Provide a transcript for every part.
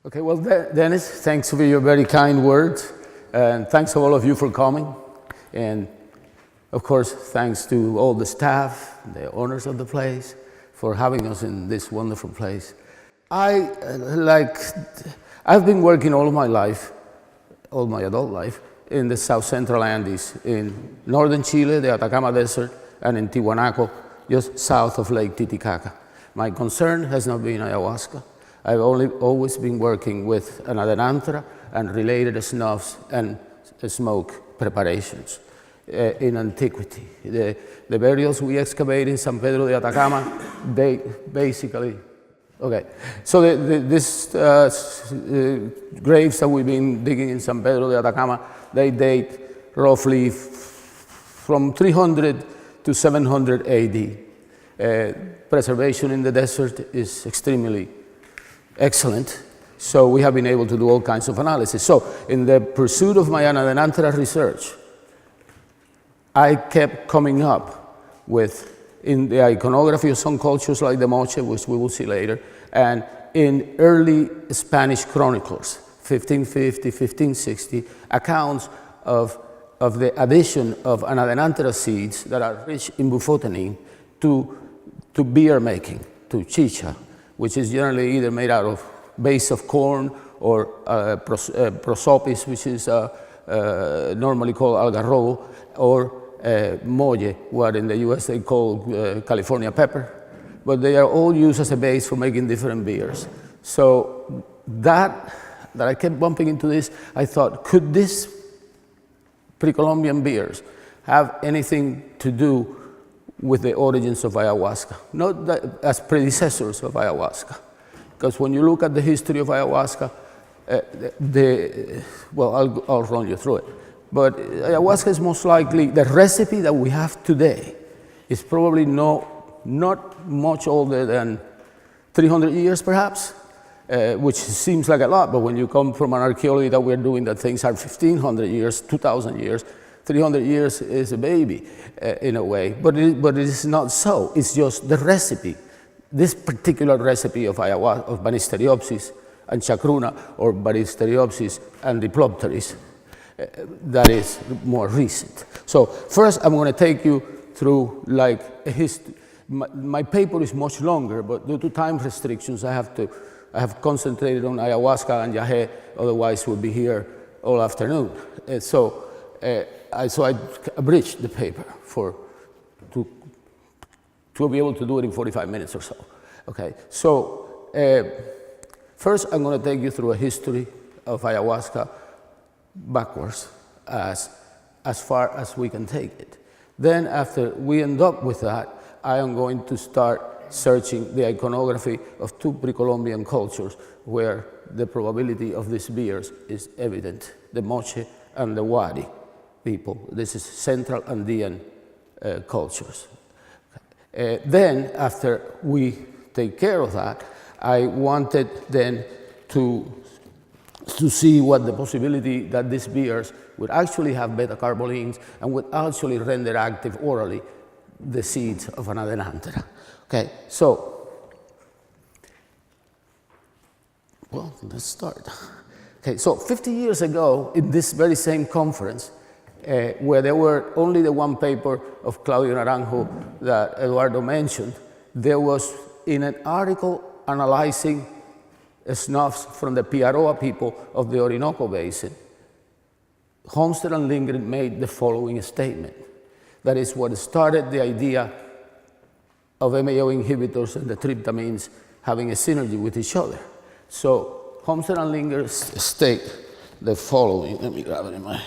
Okay, well, Dennis, thanks for your very kind words, and thanks to all of you for coming, and of course, thanks to all the staff, the owners of the place, for having us in this wonderful place. I've been working all my life, all my adult life, in the South Central Andes, in northern Chile, the Atacama Desert, and in Tiwanaku, just south of Lake Titicaca. My concern has not been ayahuasca. I've always been working with anadenanthera and related snuffs and smoke preparations in antiquity. The burials we excavate in San Pedro de Atacama, they basically, okay. So these graves that we've been digging in San Pedro de Atacama, they date roughly from 300 to 700 AD. Preservation in the desert is extremely excellent, so we have been able to do all kinds of analysis. So in the pursuit of my anadenanthera research, I kept coming up with, in the iconography of some cultures like the Moche, which we will see later, and in early Spanish chronicles, 1550, 1560, accounts of the addition of anadenanthera seeds that are rich in bufotenin to beer making, to chicha, which is generally either made out of base of corn or prosopis, which is normally called algarrobo, or molle, what in the US they call California pepper. But they are all used as a base for making different beers. So that I kept bumping into this, I thought, could this pre-Columbian beers have anything to do with the origins of ayahuasca? Not that as predecessors of ayahuasca. Because when you look at the history of ayahuasca, well, I'll run you through it. But ayahuasca is most likely, the recipe that we have today is probably not much older than 300 years perhaps, which seems like a lot, but when you come from an archaeology that we're doing that things are 1,500 years, 2,000 years, 300 years is a baby in a way, but it is not so. It's just the recipe. This particular recipe of ayahuasca, of Banisteriopsis and Chacruna, or Banisteriopsis and Diplopteris, that is more recent. So first I'm going to take you through like a history. My paper is much longer, but due to time restrictions, I have concentrated on ayahuasca and yahe, otherwise we'll be here all afternoon. So I abridged the paper to be able to do it in 45 minutes or so. Okay, so first I'm going to take you through a history of ayahuasca backwards as far as we can take it. Then after we end up with that, I am going to start searching the iconography of two pre-Columbian cultures where the probability of these beers is evident, the Moche and the Wari people. This is Central Andean cultures. Then, after we take care of that, I wanted then to see what the possibility that these beers would actually have beta-carbolines and would actually render active orally the seeds of anadenanthera. Okay, so, well, let's start. Okay, so 50 years ago, in this very same conference, where there were only the one paper of Claudio Naranjo that Eduardo mentioned, there was in an article analyzing snuffs from the Piaroa people of the Orinoco Basin, Homestead and Lindgren made the following statement. That is what started the idea of MAO inhibitors and the tryptamines having a synergy with each other. So Homestead and Lindgren state the following. Let me grab it in my...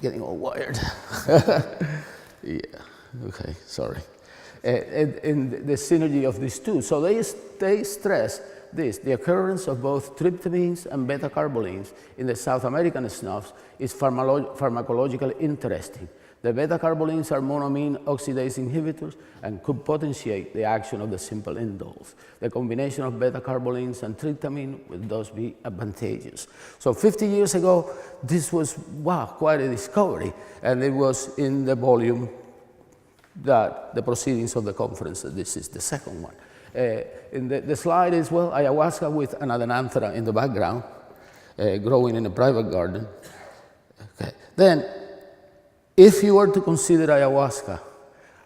Getting all wired. Yeah, okay, sorry. And the synergy of these two. So they stress this, the occurrence of both tryptamines and beta-carbolines in the South American snuffs is pharmacologically interesting. The beta-carbolines are monoamine oxidase inhibitors and could potentiate the action of the simple indoles. The combination of beta-carbolines and tryptamine would thus be advantageous. So 50 years ago, this was, wow, quite a discovery. And it was in the volume that the proceedings of the conference, this is the second one. In the slide is, well, ayahuasca with an adenanthera in the background, growing in a private garden. Okay. Then, if you were to consider ayahuasca,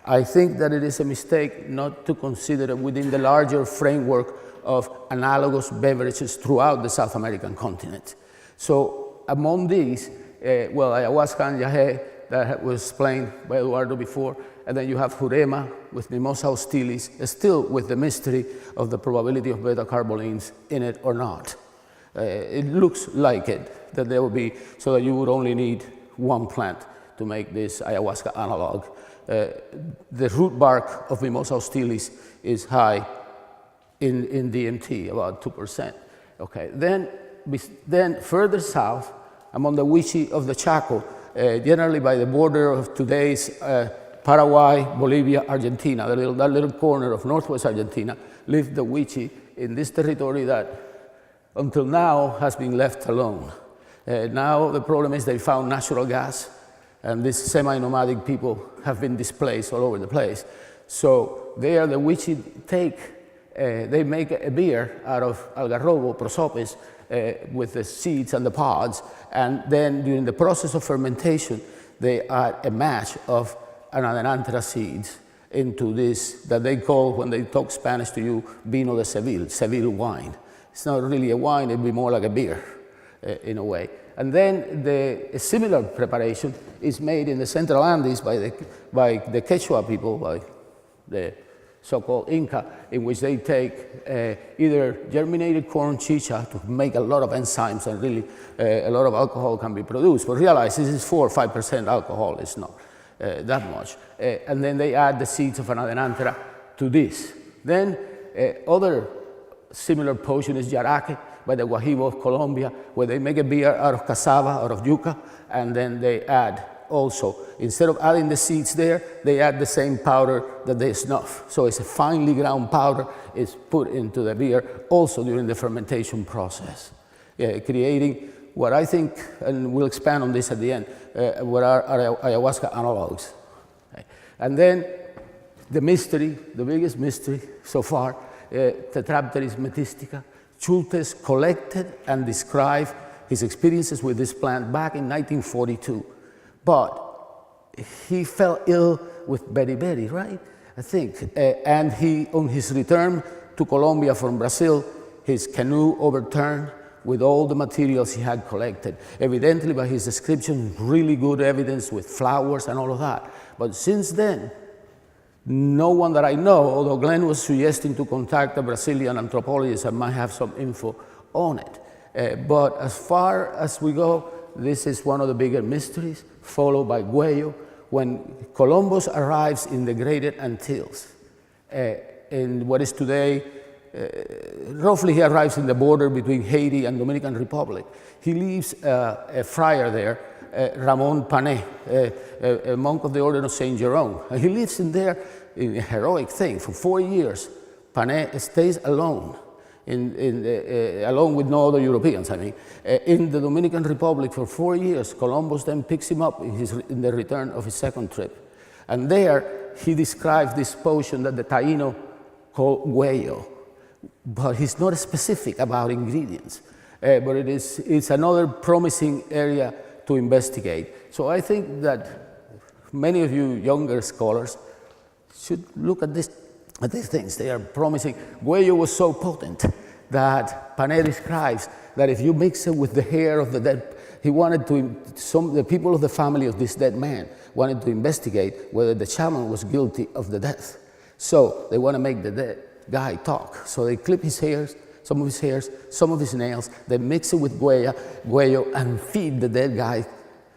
I think that it is a mistake not to consider it within the larger framework of analogous beverages throughout the South American continent. So among these, well, ayahuasca and yahe, that was explained by Eduardo before, and then you have jurema with Mimosa hostilis, still with the mystery of the probability of beta-carbolines in it or not. It looks like it, that there will be, so that you would only need one plant to make this ayahuasca analog. The root bark of Mimosa hostilis is high in DMT, about 2%. Okay, then further south, among the Wichi of the Chaco, generally by the border of today's Paraguay, Bolivia, Argentina, that little corner of northwest Argentina, lived the Wichi in this territory that until now has been left alone. Now the problem is they found natural gas, and these semi-nomadic people have been displaced all over the place. So there the Wichi they make a beer out of algarrobo, prosopis, with the seeds and the pods, and then during the process of fermentation, they add a mash of anadenanthera seeds into this, that they call, when they talk Spanish to you, vino de Seville wine. It's not really a wine, it'd be more like a beer, in a way. And then a similar preparation is made in the Central Andes by the Quechua people, by the so-called Inca, in which they take either germinated corn chicha to make a lot of enzymes, and really a lot of alcohol can be produced. But realize this is 4 or 5% alcohol, it's not that much. And then they add the seeds of an adenanthera to this. Then other similar potion is yaraque by the Guajibo of Colombia, where they make a beer out of cassava, out of yuca, and then they add also, instead of adding the seeds there, they add the same powder that they snuff. So it's a finely ground powder is put into the beer also during the fermentation process, creating what I think, and we'll expand on this at the end, what are ayahuasca analogs. Okay. And then the mystery, the biggest mystery so far, Tetrapteris metistica. Schultes collected and described his experiences with this plant back in 1942. But he fell ill with beriberi, right? I think. And he, on his return to Colombia from Brazil, his canoe overturned with all the materials he had collected. Evidently, by his description, really good evidence with flowers and all of that. But since then, no one that I know, although Glenn was suggesting to contact a Brazilian anthropologist that might have some info on it. But as far as we go, this is one of the bigger mysteries, followed by Guello, when Columbus arrives in the Greater Antilles, in what is today, roughly he arrives in the border between Haiti and Dominican Republic. He leaves a friar there, Ramon Panet, a monk of the Order of St. Jerome. And he lives in there in a heroic thing for 4 years. Panet stays alone, along with no other Europeans, I mean, in the Dominican Republic for 4 years. Columbus then picks him up in the return of his second trip. And there he describes this potion that the Taino call Guello, but he's not specific about ingredients. But it's another promising area to investigate. So I think that many of you younger scholars should look at these things. They are promising. Guello was so potent that Panet describes that if you mix it with the hair of the dead, he wanted to, the people of the family of this dead man wanted to investigate whether the shaman was guilty of the death. So they want to make the dead guy talk. So they clip his hairs, some of his hairs, some of his nails, they mix it with Guello and feed the dead guy.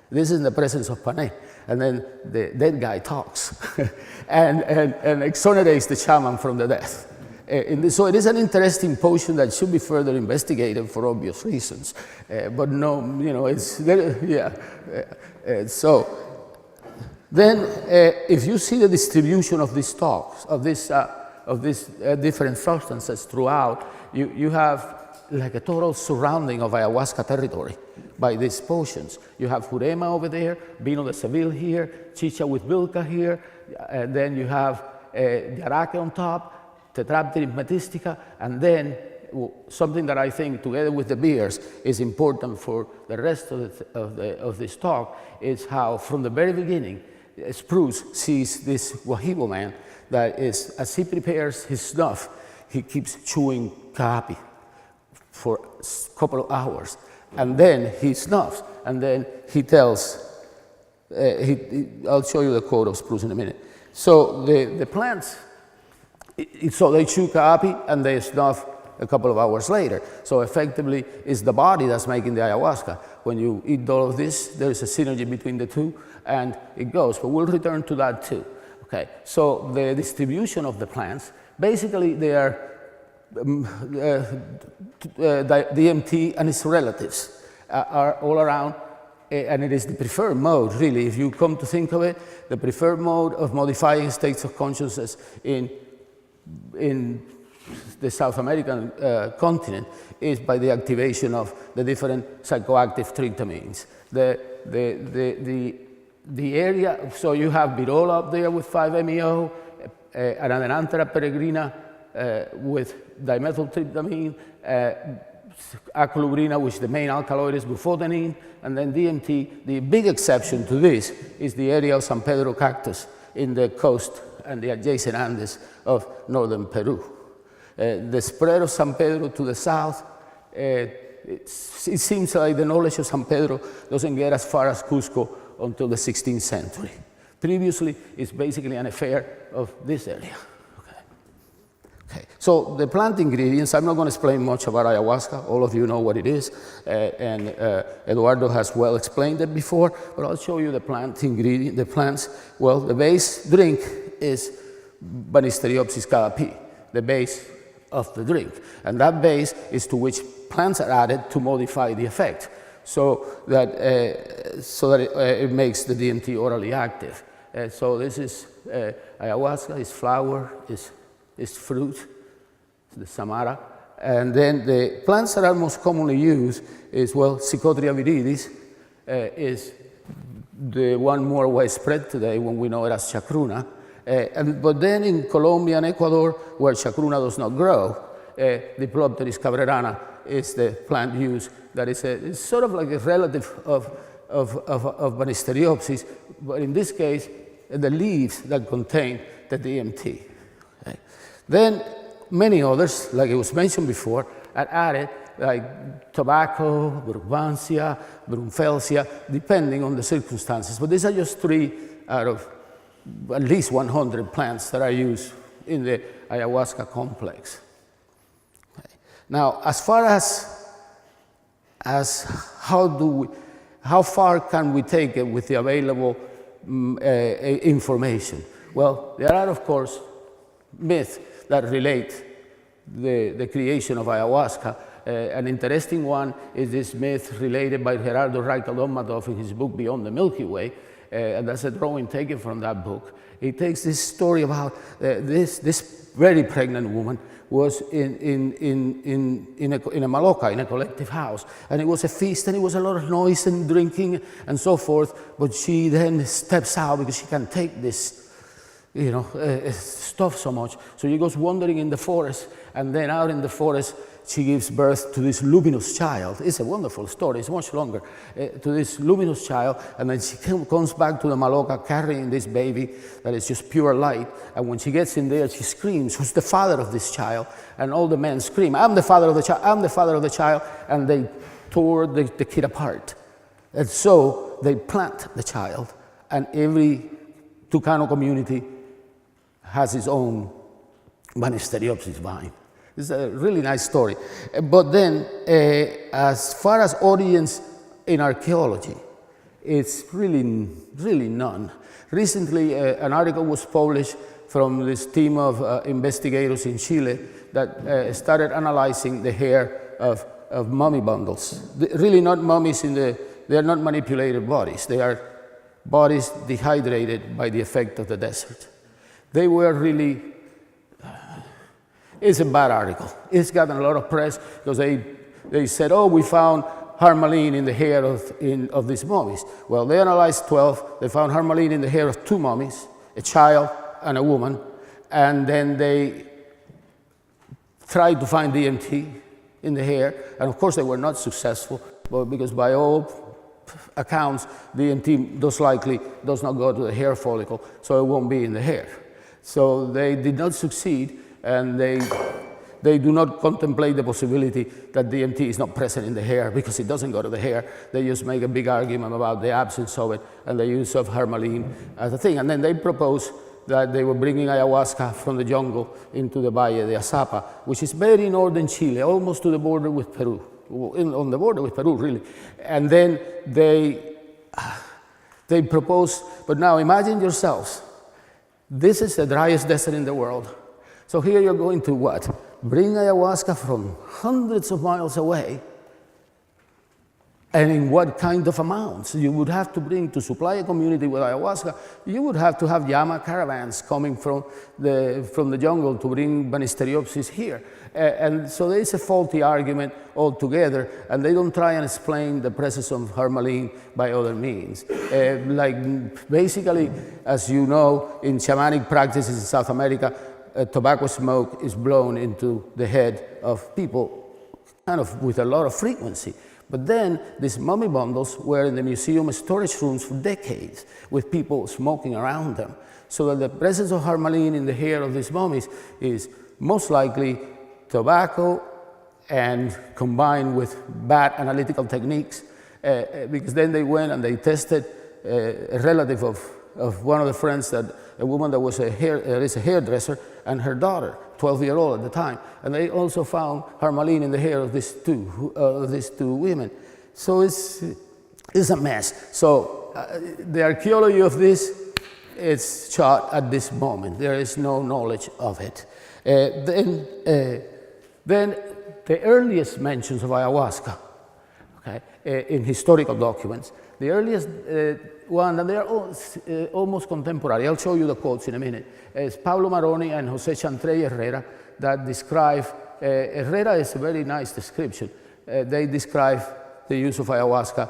This is in the presence of Panet. And then the dead guy talks and exonerates the shaman from the death. So it is an interesting potion that should be further investigated for obvious reasons. But no, you know, it's, yeah. So then if you see the distribution of these talks, of these different substances throughout, you have like a total surrounding of ayahuasca territory by these potions. You have jurema over there, vino de Seville here, chicha with vilca here, and then you have yaraque on top, Tetrapteris metistica, and then something that I think, together with the beers, is important for the rest of this talk, is how from the very beginning, Spruce sees this Wahibo man that is, as he prepares his snuff, he keeps chewing caapi for a couple of hours, and then he snuffs, and then he tells, I'll show you the quote of Spruce in a minute. So the plants, so they chew caapi and they snuff a couple of hours later. So effectively, it's the body that's making the ayahuasca. When you eat all of this, there is a synergy between the two, and it goes. But we'll return to that too. Okay. So the distribution of the plants, basically, they are DMT and its relatives are all around, and it is the preferred mode, really. If you come to think of it, the preferred mode of modifying states of consciousness in the South American continent is by the activation of the different psychoactive tryptamines. The area, so you have Virola up there with 5-MeO, Anadenanthera peregrina with dimethyltryptamine, acolubrina, which the main alkaloid is bufotenine, and then DMT. The big exception to this is the area of San Pedro cactus in the coast and the adjacent Andes of northern Peru. The spread of San Pedro to the south, it seems like the knowledge of San Pedro doesn't get as far as Cusco until the 16th century. Previously, it's basically an affair of this area. Okay. So the plant ingredients, I'm not going to explain much about ayahuasca. All of you know what it is, and Eduardo has well explained it before, but I'll show you the plant ingredient, the plants. Well, the base drink is Banisteriopsis caapi, the base of the drink, and that base is to which plants are added to modify the effect, so that it makes the DMT orally active. So this is ayahuasca, is flower, is fruit, the samara, and then the plants that are most commonly used is, well, Psychotria viridis is the one more widespread today when we know it as chacruna. But then in Colombia and Ecuador, where chacruna does not grow, Diplopteris cabrerana is the plant used that is sort of like a relative of Banisteriopsis, but in this case, the leaves that contain the DMT. Okay. Then many others, like it was mentioned before, are added, like tobacco, Brugmansia, Brunfelsia, depending on the circumstances. But these are just 3 out of at least 100 plants that are used in the ayahuasca complex. Okay. Now, as far as how far can we take it with the available information? Well, there are, of course, myths that relate the creation of ayahuasca. An interesting one is this myth related by Gerardo Raikal-Dolmatov in his book Beyond the Milky Way, and that's a drawing taken from that book. He takes this story about this very pregnant woman was in a maloca, in a collective house, and it was a feast, and it was a lot of noise and drinking and so forth, but she then steps out because she can't take this stuff so much. So she goes wandering in the forest, and then out in the forest, she gives birth to this luminous child. It's a wonderful story, it's much longer, to this luminous child, and then she comes back to the maloca carrying this baby that is just pure light, and when she gets in there, she screams, "Who's the father of this child?" And all the men scream, "I'm the father of the child, I'm the father of the child," and they tore the kid apart. And so they plant the child, and every Tucano community has its own Banisteriopsis vine. It's a really nice story. But then, as far as audience in archaeology, it's really none. Recently, an article was published from this team of investigators in Chile that started analyzing the hair of mummy bundles. Really not mummies they are not manipulated bodies. They are bodies dehydrated by the effect of the desert. They were really, it's a bad article. It's gotten a lot of press because they said, oh, we found harmaline in the hair of these mummies. Well, they analyzed 12. They found harmaline in the hair of 2 mummies, a child and a woman, and then they tried to find DMT in the hair, and of course they were not successful, but because by all accounts, DMT most likely does not go to the hair follicle, so it won't be in the hair. So they did not succeed, and they do not contemplate the possibility that DMT is not present in the hair because it doesn't go to the hair. They just make a big argument about the absence of it and the use of harmaline as a thing. And then they propose that they were bringing ayahuasca from the jungle into the Valle de Azapa, which is very northern Chile, almost to the border with Peru, on the border with Peru, really. And then they propose, but now imagine yourselves, this is the driest desert in the world. So here you're going to what? Bring ayahuasca from hundreds of miles away, and in what kind of amounts you would have to bring to supply a community with ayahuasca. You would have to have llama caravans coming from the jungle to bring Banisteriopsis here. And so there is a faulty argument altogether, and they don't try and explain the presence of harmaline by other means. Like basically, as you know, in shamanic practices in South America, tobacco smoke is blown into the head of people kind of with a lot of frequency. But then these mummy bundles were in the museum storage rooms for decades with people smoking around them. So that the presence of harmaline in the hair of these mummies is most likely tobacco and combined with bad analytical techniques, because then they went and they tested a relative of one of the friends, that a woman that was a hairdresser, and her daughter, 12-year-old at the time, and they also found harmaline in the hair of these two women. So it's a mess. So the archaeology of this is shot at this moment. There is no knowledge of it. Then the earliest mentions of ayahuasca, okay, in historical documents, the earliest one, and they are all, almost contemporary. I'll show you the quotes in a minute. It's Pablo Maroni and José Chantrey Herrera that describe, Herrera is a very nice description. They describe the use of ayahuasca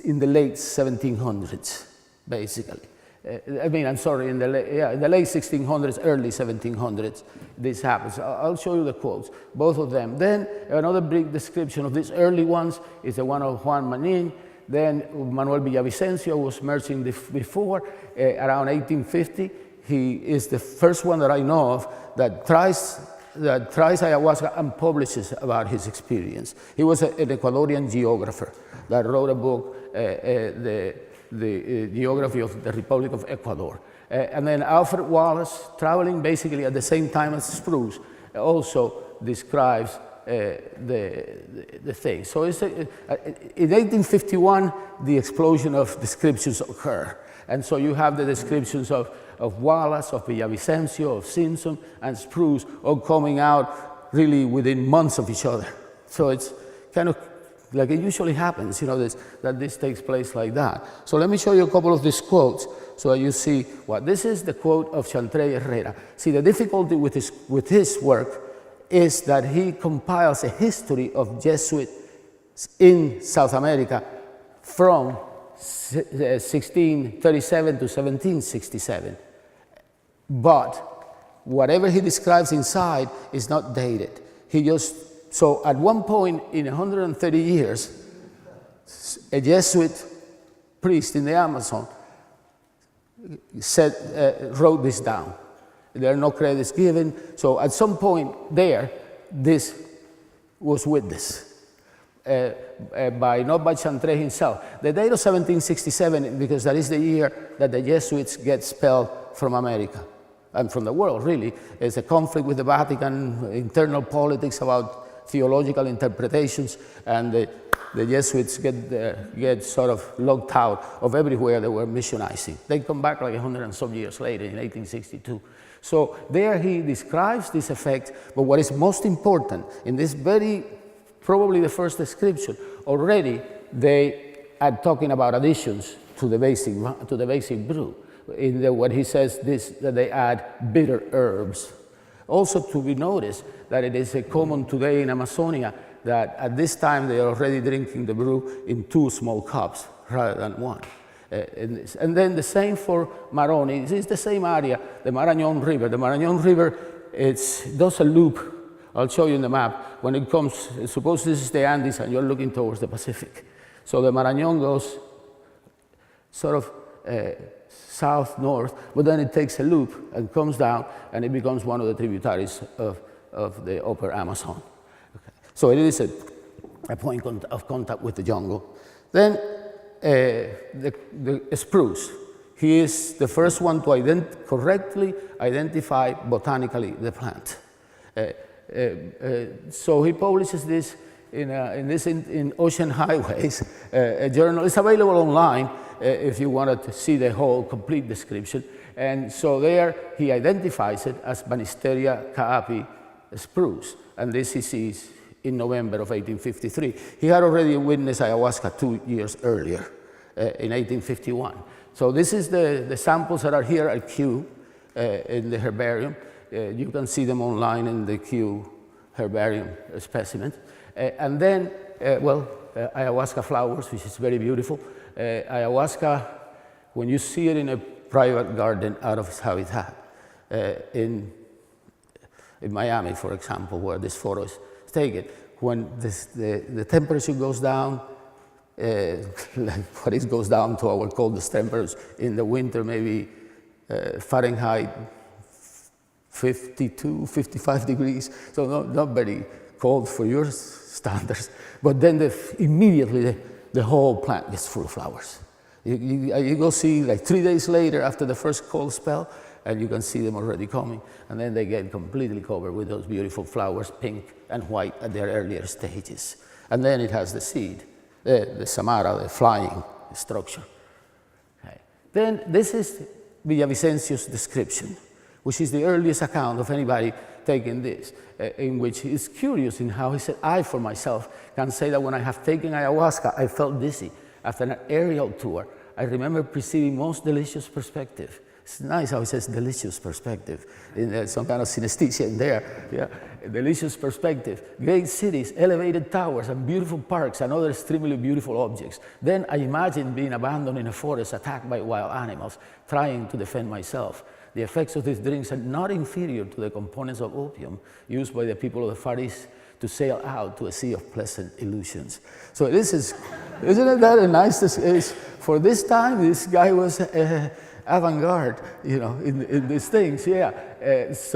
in the late 1700s, basically. I'm sorry, in the late 1600s, early 1700s, this happens. I'll show you the quotes, both of them. Then another big description of these early ones is the one of Juan Manin. Then Manuel Villavicencio was merging before, around 1850. He is the first one that I know of that tries ayahuasca and publishes about his experience. He was an Ecuadorian geographer that wrote a book, the Geography of the Republic of Ecuador. And then Alfred Wallace, traveling basically at the same time as Spruce, also describes the thing. So it's in 1851, the explosion of descriptions occur. And so you have the descriptions of Wallace, of Villavicencio, of Simpson, and Spruce all coming out really within months of each other. So it's kind of like it usually happens, you know, that this takes place like that. So let me show you a couple of these quotes so that you see what. This is the quote of Chantrey Herrera. See, the difficulty with his work is that he compiles a history of Jesuits in South America from 1637 to 1767. But whatever he describes inside is not dated. So at one point in 130 years, a Jesuit priest in the Amazon wrote this down. There are no credits given. So at some point there, this was witnessed. Not by Chantrey himself. The date of 1767, because that is the year that the Jesuits get expelled from America and from the world, really. It's a conflict with the Vatican, internal politics about theological interpretations, and the Jesuits get sort of locked out of everywhere they were missionizing. They come back like 100 and some years later in 1862. So there he describes this effect, but what is most important in this probably the first description, already they are talking about additions to the basic brew. What he says that they add bitter herbs. Also to be noticed that it is common today in Amazonia that at this time they are already drinking the brew in 2 small cups rather than 1. And then the same for Maroni. It's the same area, the Marañón River. The Marañón River does a loop I'll show you in the map. When it comes, suppose this is the Andes and you're looking towards the Pacific. So the Marañón goes sort of south-north, but then it takes a loop and comes down, and it becomes one of the tributaries of the upper Amazon. Okay. So it is a point of contact with the jungle. Then the spruce. He is the first one to correctly identify botanically the plant. So he publishes this in Ocean Highways, a journal. It's available online if you wanted to see the whole complete description. And so there he identifies it as Banisteria caapi spruce. And this he sees in November of 1853. He had already witnessed ayahuasca 2 years earlier, in 1851. So this is the samples that are here at Kew in the herbarium. You can see them online in the Kew herbarium specimens. And then, ayahuasca flowers, which is very beautiful. Ayahuasca, when you see it in a private garden out of its habitat, in Miami, for example, where this photo is taken, when the temperature goes down, like what it goes down to our coldest temperatures in the winter, maybe Fahrenheit 52, 55 degrees, so not very cold for your standards, but then immediately the whole plant gets full of flowers. You go see like 3 days later after the first cold spell, and you can see them already coming, and then they get completely covered with those beautiful flowers, pink and white at their earlier stages. And then it has the seed, the samara, the flying structure. Okay. Then this is Villavicencio's description, which is the earliest account of anybody taking this, in which he's curious in how he said, I, for myself, can say that when I have taken ayahuasca, I felt dizzy. After an aerial tour, I remember perceiving most delicious perspective. It's nice how he says delicious perspective, in some kind of synesthesia in there. Yeah, delicious perspective. Great cities, elevated towers, and beautiful parks, and other extremely beautiful objects. Then I imagined being abandoned in a forest, attacked by wild animals, trying to defend myself. The effects of these drinks are not inferior to the components of opium used by the people of the Far East to sail out to a sea of pleasant illusions. So this is, isn't that a nice, for this time, this guy was avant-garde, you know, in these things, yeah. It's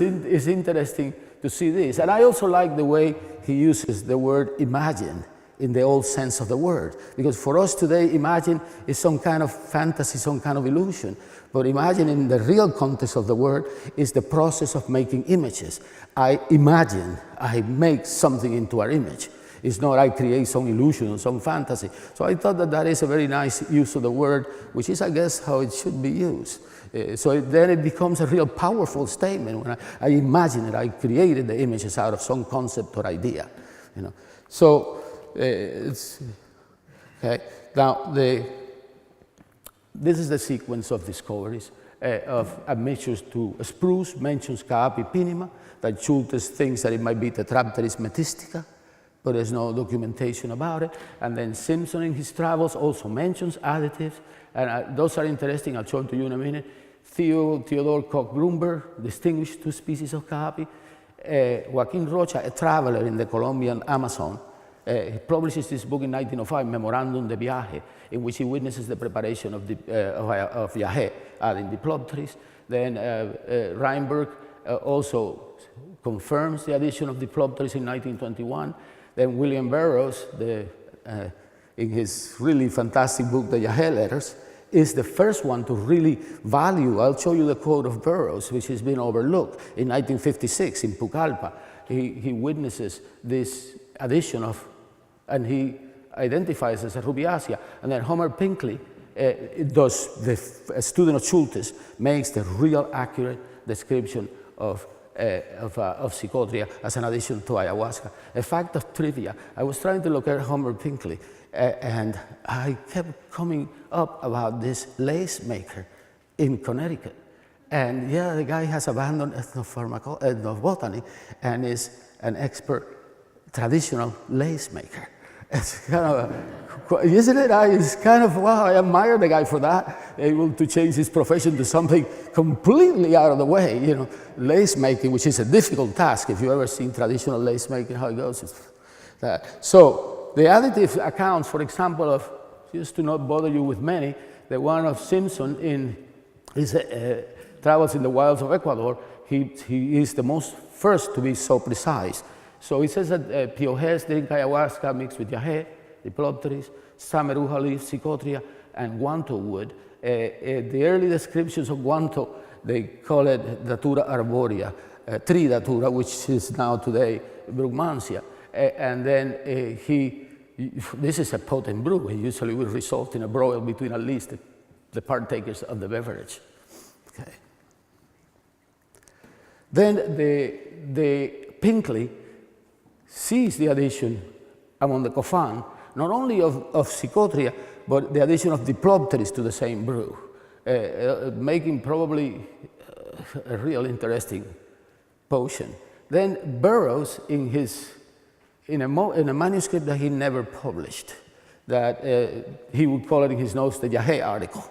interesting to see this. And I also like the way he uses the word imagine in the old sense of the word. Because for us today, imagine is some kind of fantasy, some kind of illusion. But imagine in the real context of the word is the process of making images. I imagine, I make something into an image. It's not I create some illusion or some fantasy. So I thought that is a very nice use of the word, which is, I guess, how it should be used. Then it becomes a real powerful statement when I imagine it, I created the images out of some concept or idea. You know. So it's okay. Now this is the sequence of discoveries of admixtures to spruce, mentions Caapi pinima, that Schultes thinks that it might be Tetrapteris metistica, but there's no documentation about it. And then Simpson in his travels also mentions additives, and those are interesting. I'll show them to you in a minute. Theodore Koch-Grunberg distinguished 2 species of Caapi. Joaquin Rocha, a traveler in the Colombian Amazon, he publishes this book in 1905, Memorandum de Viaje, in which he witnesses the preparation of viaje, adding diplopteris. Then Reinberg also confirms the addition of diplopteris in 1921. Then William Burroughs, in his really fantastic book, The Viaje Letters, is the first one to really value. I'll show you the quote of Burroughs, which has been overlooked. In 1956, in Pucallpa, he witnesses this addition of, and he identifies as a rubiacea. And then Homer Pinkley, a student of Schultes, makes the real accurate description of Psychotria as an addition to ayahuasca. A fact of trivia, I was trying to locate Homer Pinkley, and I kept coming up about this lace maker in Connecticut. And yeah, the guy has abandoned ethnobotany and is an expert traditional lace maker. It's kind of, isn't it? It's kind of, wow, I admire the guy for that, able to change his profession to something completely out of the way, you know, lace making, which is a difficult task. If you've ever seen traditional lace making, how it goes, it's that. So the additive accounts, for example, of, just to not bother you with many, the one of Simpson in his travels in the wilds of Ecuador, he is the most first to be so precise. So he says that piojés drink ayahuasca mixed with yahe, diplopteris, samaruja leaf, psychotria, and guanto wood. The early descriptions of guanto, they call it datura arborea, tree datura, which is now today brugmansia. And then this is a potent brew. It usually will result in a broil between at least the partakers of the beverage. Okay. Then the Pinkley sees the addition among the Kofan, not only of psychotria, but the addition of diplopteris to the same brew, making probably a real interesting potion. Then Burroughs, in a manuscript that he never published, that he would call it in his notes the Yahe article.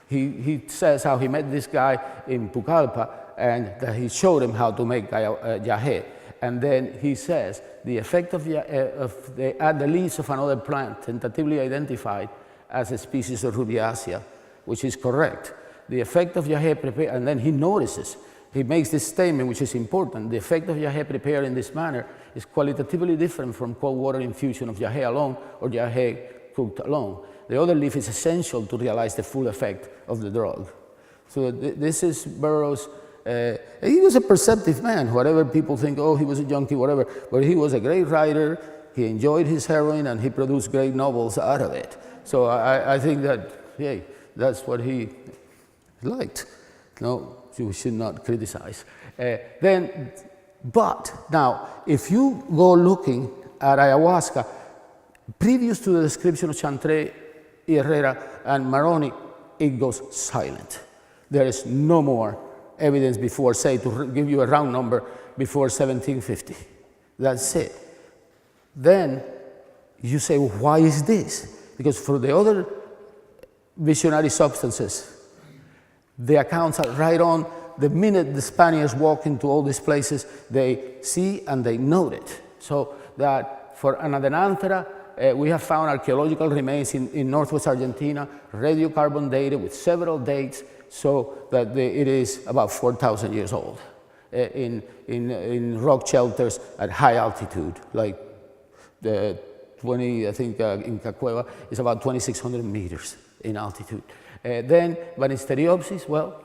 He says how he met this guy in Pucallpa and that he showed him how to make Yahe. And then he says the effect of the leaves of another plant tentatively identified as a species of Rubiaceae, which is correct. The effect of Yahe prepared, and then he notices, he makes this statement which is important, the effect of Yahe prepared in this manner is qualitatively different from cold water infusion of Yahe alone or Yahe cooked alone. The other leaf is essential to realize the full effect of the drug. So this is Burroughs. He was a perceptive man, whatever people think, oh, he was a junkie, whatever, but he was a great writer, he enjoyed his heroin, and he produced great novels out of it. So I think that, hey, that's what he liked. No, you should not criticize. But now, if you go looking at ayahuasca, previous to the description of Chantre, Herrera, and Maroni, it goes silent. There is no more evidence before, say, to give you a round number, before 1750. That's it. Then you say, well, why is this? Because for the other visionary substances, the accounts are right on. The minute the Spaniards walk into all these places, they see and they note it. So that for Anadenanthera, we have found archaeological remains in northwest Argentina, radiocarbon dated with several dates, so that it is about 4,000 years old in rock shelters at high altitude, like the 20, I think Inca Cueva is about 2,600 meters in altitude. Then Banisteriopsis, well,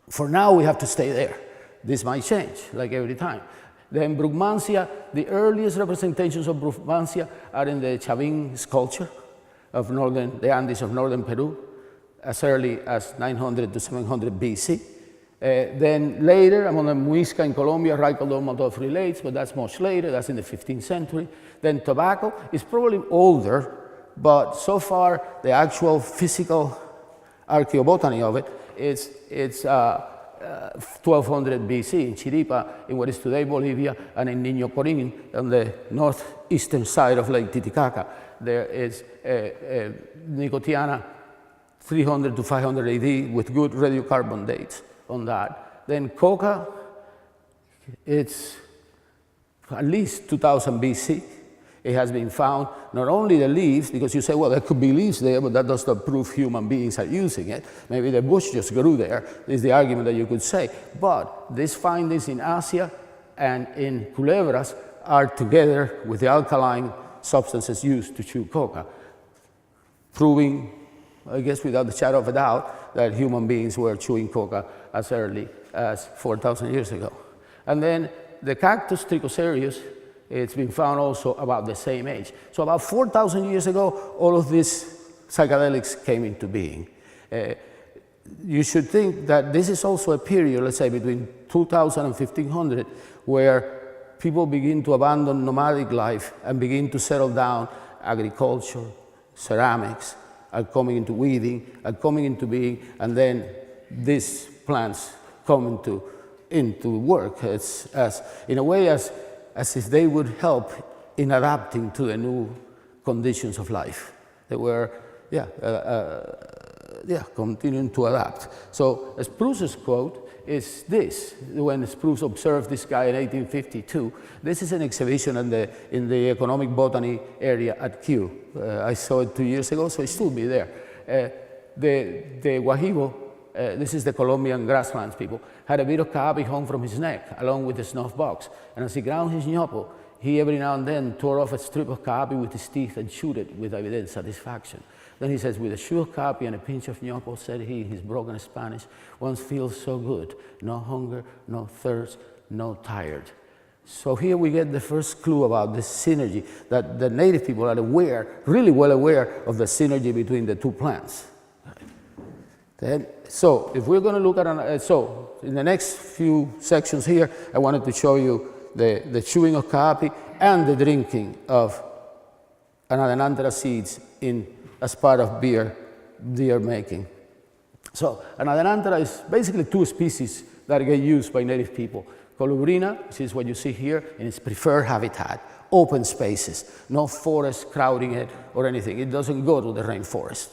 for now we have to stay there. This might change, like every time. Then Brugmansia, the earliest representations of Brugmansia are in the Chavin sculpture of the Andes of northern Peru, as early as 900 to 700 BC. Then later, among the Muisca in Colombia, Raico relates, but that's much later, that's in the 15th century. Then tobacco is probably older, but so far the actual physical archaeobotany of it it's 1200 BC in Chiripa, in what is today Bolivia, and in Niño Corín on the northeastern side of Lake Titicaca. There is Nicotiana 300 to 500 AD with good radiocarbon dates on that. Then coca, it's at least 2000 BC. It has been found, not only the leaves, because you say, well, there could be leaves there, but that does not prove human beings are using it. Maybe the bush just grew there, is the argument that you could say. But these findings in Asia and in culebras are together with the alkaline substances used to chew coca, proving, I guess without the shadow of a doubt, that human beings were chewing coca as early as 4,000 years ago. And then the cactus Trichocereus, it's been found also about the same age. So about 4,000 years ago, all of these psychedelics came into being. You should think that this is also a period, let's say between 2000 and 1500, where people begin to abandon nomadic life and begin to settle down. Agriculture, ceramics are coming into weeding, are coming into being, and then these plants come into work. In a way, as if they would help in adapting to the new conditions of life. They were, continuing to adapt. So Spruce's quote is this, when Spruce observed this guy in 1852. This is an exhibition in the economic botany area at Kew. I saw it 2 years ago, so it still be there. The Guajibo, this is the Colombian grasslands people, had a bit of caapi hung from his neck, along with the snuff box. And as he ground his ñopo, he every now and then tore off a strip of caapi with his teeth and chewed it with evident satisfaction. Then he says, with a chew of caapi and a pinch of ñopo, said he in his broken Spanish, one feels so good, no hunger, no thirst, no tired. So here we get the first clue about this synergy, that the native people are aware, really well aware of the synergy between the two plants. So if we're going to look at, so in the next few sections here, I wanted to show you the chewing of caapi and the drinking of anadenanthera seeds as part of beer making. So anadenanthera is basically two species that get used by native people. Colubrina, which is what you see here, in its preferred habitat, open spaces, no forest crowding it or anything. It doesn't go to the rainforest.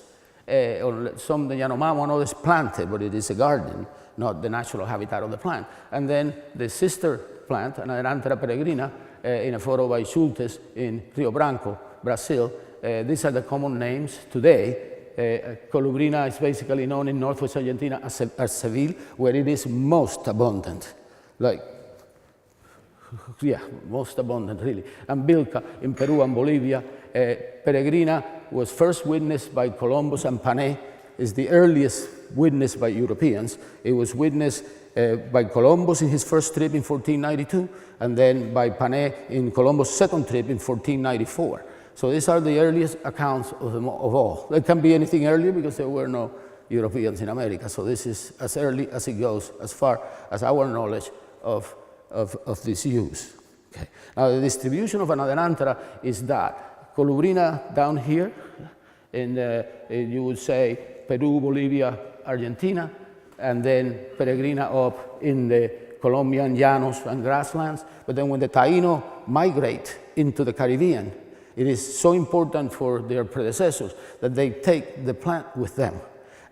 Some the Yanomamo is planted, but it is a garden, not the natural habitat of the plant. And then the sister plant, Anadenanthera peregrina, in a photo by Schultes in Rio Branco, Brazil. These are the common names today. Colubrina is basically known in northwest Argentina as Seville, where it is most abundant. Most abundant, really. And Bilca in Peru and Bolivia. Peregrina was first witnessed by Columbus, and Panay is the earliest witnessed by Europeans. It was witnessed by Columbus in his first trip in 1492, and then by Panay in Columbus' second trip in 1494. So these are the earliest accounts of all. There can be anything earlier because there were no Europeans in America. So this is as early as it goes, as far as our knowledge of this use. Okay. Now the distribution of anadenanthera is that Colubrina down here, you would say Peru, Bolivia, Argentina, and then Peregrina up in the Colombian llanos and grasslands. But then when the Taíno migrate into the Caribbean, it is so important for their predecessors that they take the plant with them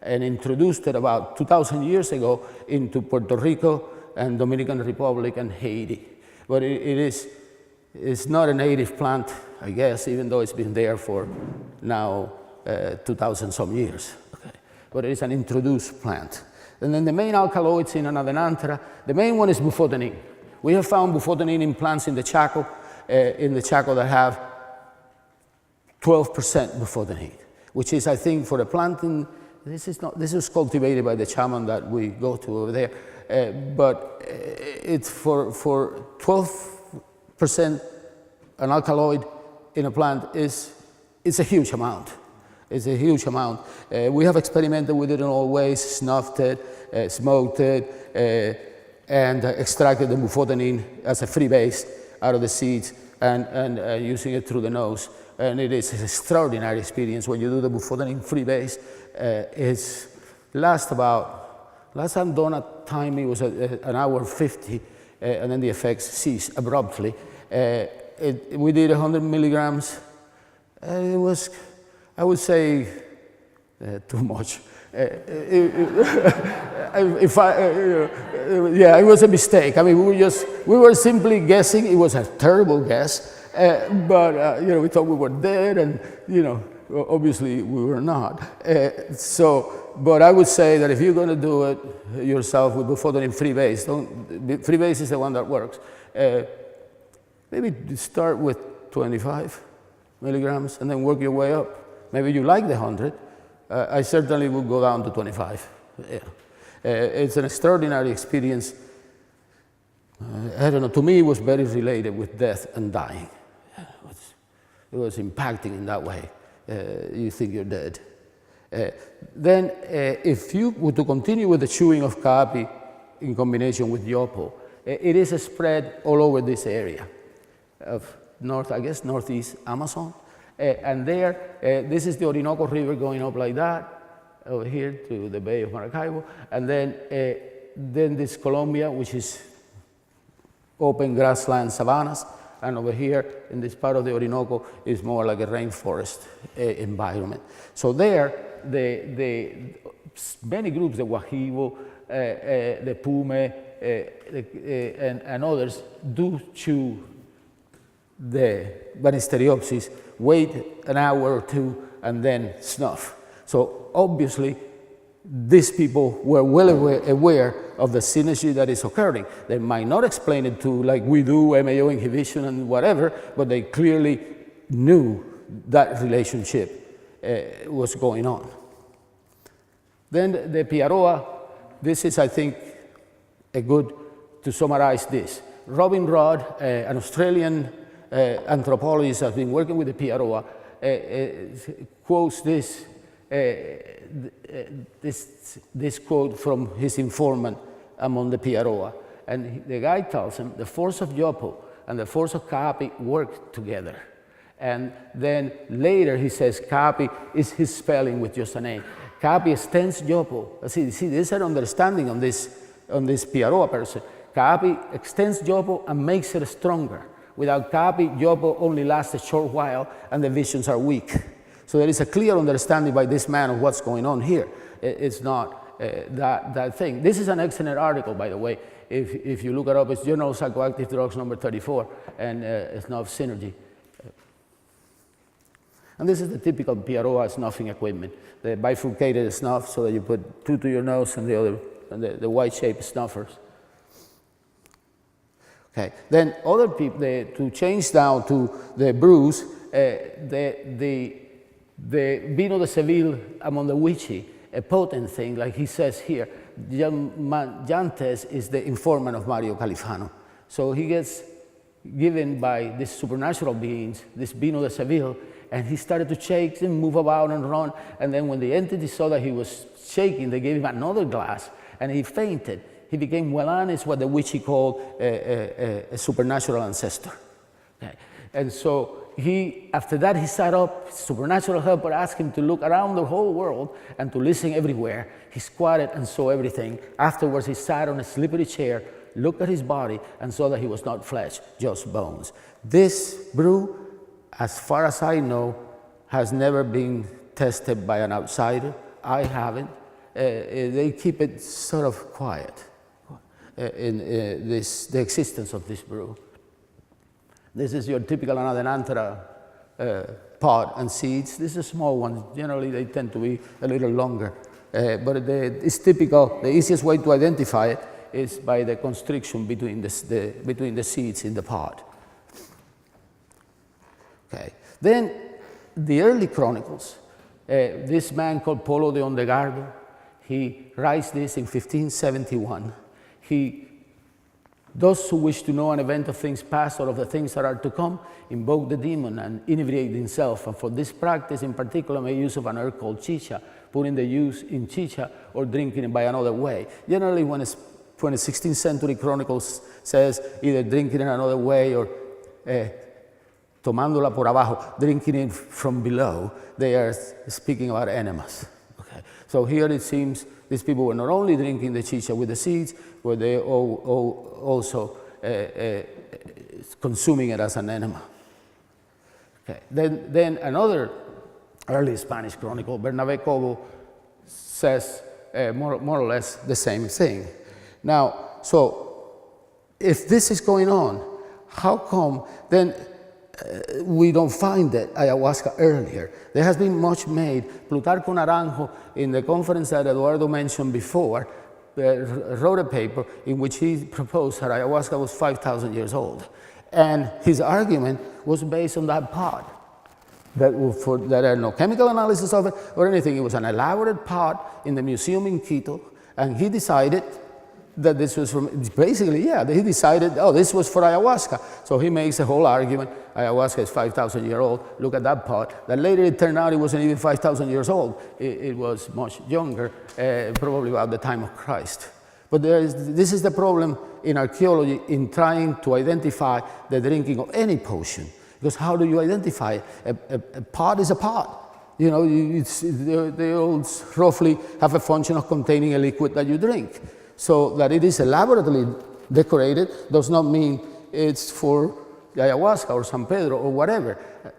and introduced it about 2,000 years ago into Puerto Rico and Dominican Republic and Haiti. But it's not a native plant, I guess, even though it's been there for now 2,000 some years. Okay. But it is an introduced plant. And then the main alkaloids in anadenanthera, the main one is bufotenin. We have found bufotenin in plants in the Chaco that have 12% bufotenin, which is, I think, for the planting, this is cultivated by the shaman that we go to over there, but it's for 12% an alkaloid in a plant it's a huge amount. It's a huge amount. We have experimented with it in all ways, snuffed it, smoked it, and extracted the bufotenin as a free base out of the seeds and using it through the nose. And it is an extraordinary experience when you do the bufotenin free base. Last time done at time it was an hour 50, and then the effects ceased abruptly. We did 100 milligrams. It was, I would say, too much. It was a mistake. I mean, we were simply guessing. It was a terrible guess. But we thought we were dead, and obviously we were not. But I would say that if you're going to do it yourself with bufotenin free base, free base is the one that works. Maybe start with 25 milligrams and then work your way up. Maybe you like the 100. I certainly would go down to 25. Yeah. It's an extraordinary experience. I don't know. To me, it was very related with death and dying. It was impacting in that way. You think you're dead. Then, if you were to continue with the chewing of caapi in combination with yopo, it is spread all over this area of northeast Amazon. And there, this is the Orinoco River going up like that, over here to the Bay of Maracaibo. And then this Colombia, which is open grassland savannas, and over here in this part of the Orinoco is more like a rainforest environment. So there, many groups, the Guajibo, the Pume, and others, do chew the Banisteriopsis, wait an hour or two, and then snuff. So obviously, these people were well aware of the synergy that is occurring. They might not explain it to like we do, MAO inhibition and whatever, but they clearly knew that relationship was going on. Then the Piaroa, this is, I think, a good to summarize this. Robin Rodd, an Australian anthropologist, has been working with the Piaroa, quotes this quote from his informant among the Piaroa. And the guy tells him the force of Yopo and the force of Kaapi work together. And then later he says Kaapi is his spelling with just an A. Kaapi extends Yopo. See, there's an understanding on this Piaroa person. Kaapi extends Yopo and makes it stronger. Without Kaapi, Yopo only lasts a short while and the visions are weak. So there is a clear understanding by this man of what's going on here. It's not that thing. This is an excellent article, by the way. If you look it up, it's Journal Psychoactive Drugs number 34, and it's not synergy. And this is the typical Piaroa snuffing equipment. The bifurcated snuff, so that you put two to your nose and the other, and the white-shaped snuffers. Okay, then other people, to change down to the brews, the Vino de Seville among the Wichi, a potent thing, like he says here. Yantes is the informant of Mario Califano. So he gets given by these supernatural beings, this Vino de Seville, and he started to shake and move about and run. And then when the entity saw that he was shaking, they gave him another glass, and he fainted. He became Welanis, what the Wichi called a supernatural ancestor. Okay. And so after that, he sat up, supernatural helper asked him to look around the whole world and to listen everywhere. He squatted and saw everything. Afterwards, he sat on a slippery chair, looked at his body, and saw that he was not flesh, just bones. This brew, as far as I know, has never been tested by an outsider. I haven't. They keep it sort of quiet in the existence of this brew. This is your typical Anadenanthera pod and seeds. This is a small one. Generally, they tend to be a little longer. But it's typical. The easiest way to identify it is by the constriction between the seeds in the pod. Okay. Then the early chronicles. This man called Polo de Ondegardo, he writes this in 1571. Those who wish to know an event of things past or of the things that are to come, invoke the demon and inebriate himself. And for this practice in particular, make use of an herb called chicha, putting the use in chicha or drinking it by another way. Generally, when a 16th century chronicles says either drinking it another way or tomándola por abajo, drinking it from below, they are speaking about enemas. Okay. So here it seems these people were not only drinking the chicha with the seeds, but they also consuming it as an enema. Okay. Then another early Spanish chronicle, Bernabé Cobo, says more or less the same thing. Now, so if this is going on, how come then we don't find that ayahuasca earlier? There has been much made. Plutarco Naranjo, in the conference that Eduardo mentioned before, wrote a paper in which he proposed that ayahuasca was 5,000 years old. And his argument was based on that pod. There are no chemical analysis of it or anything. It was an elaborate pod in the museum in Quito, and he decided that this was from, basically, yeah, he decided, oh, this was for ayahuasca. So he makes a whole argument, ayahuasca is 5,000 years old, look at that pot. That later it turned out it wasn't even 5,000 years old. It was much younger, probably about the time of Christ. But this is the problem in archaeology in trying to identify the drinking of any potion. Because how do you identify it? A pot is a pot. You know, they all roughly have a function of containing a liquid that you drink. So that it is elaborately decorated does not mean it's for ayahuasca or San Pedro or whatever.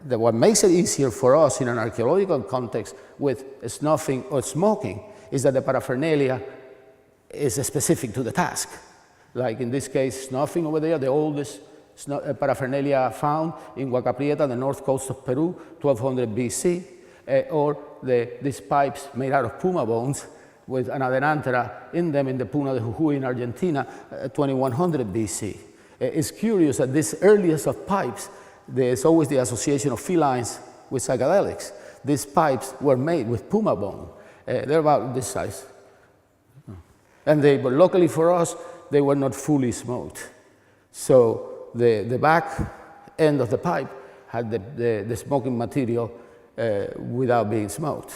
What makes it easier for us in an archaeological context with snuffing or smoking is that the paraphernalia is specific to the task. Like in this case, snuffing over there, the oldest paraphernalia found in Huaca Prieta, the north coast of Peru, 1200 BC, or these pipes made out of puma bones with an adenantera in them in the Puna de Jujuy in Argentina, 2100 BC. It's curious that this earliest of pipes, there's always the association of felines with psychedelics. These pipes were made with puma bone. They're about this size. And but luckily for us, they were not fully smoked. So the back end of the pipe had the smoking material without being smoked.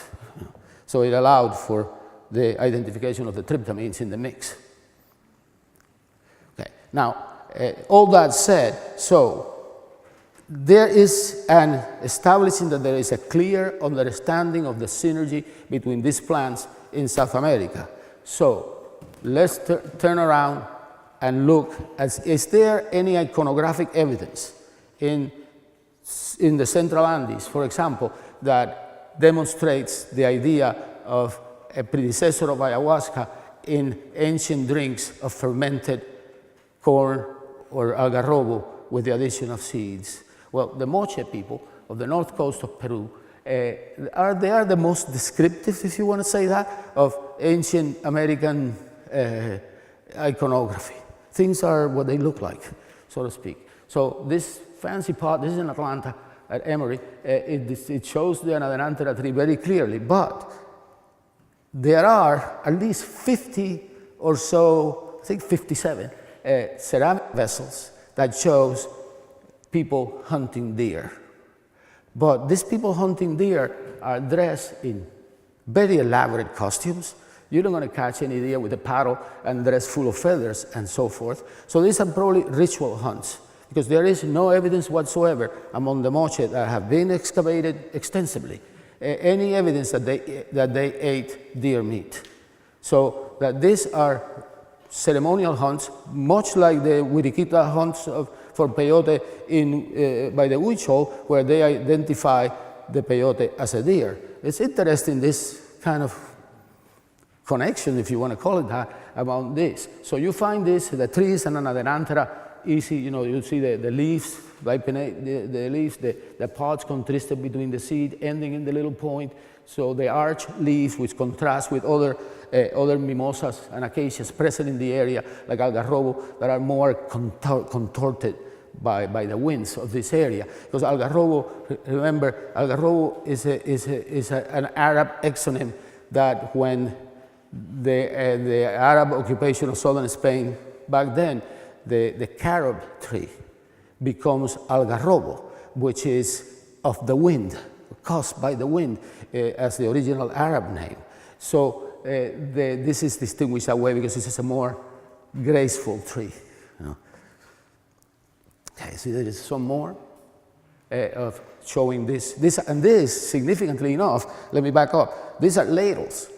So it allowed for the identification of the tryptamines in the mix. Okay. Now, all that said, so there is an establishing that there is a clear understanding of the synergy between these plants in South America. So let's turn around and look at, is there any iconographic evidence in the Central Andes, for example, that demonstrates the idea of a predecessor of ayahuasca in ancient drinks of fermented corn or algarrobo with the addition of seeds? Well, the Moche people of the north coast of Peru, they are the most descriptive, if you want to say that, of ancient American iconography. Things are what they look like, so to speak. So this fancy pot, this is in Atlanta at Emory, it shows the Anadenanthera tree very clearly, but there are at least 50 or so, I think 57, ceramic vessels that shows people hunting deer. But these people hunting deer are dressed in very elaborate costumes. You're not going to catch any deer with a paddle and dressed full of feathers and so forth. So these are probably ritual hunts, because there is no evidence whatsoever among the Moche that have been excavated extensively, any evidence that they ate deer meat. So that these are ceremonial hunts, much like the Wiriquita hunts for peyote by the Huichol, where they identify the peyote as a deer. It's interesting, this kind of connection, if you want to call it that, about this. So you find this, the trees and an adenanthera, easy, you know, you see the leaves, the leaves, the pods contrasted between the seed, ending in the little point. So the arch leaves, which contrast with other mimosas and acacias present in the area, like algarrobo, that are more contorted by the winds of this area. Because algarrobo, remember, algarrobo is an Arab exonym that when the Arab occupation of southern Spain back then, the carob tree becomes algarrobo, which is of the wind, caused by the wind, as the original Arab name. So this is distinguished that way because this is a more graceful tree. You know. Okay, so there is some more of showing this, and this, significantly enough, let me back up. These are ladles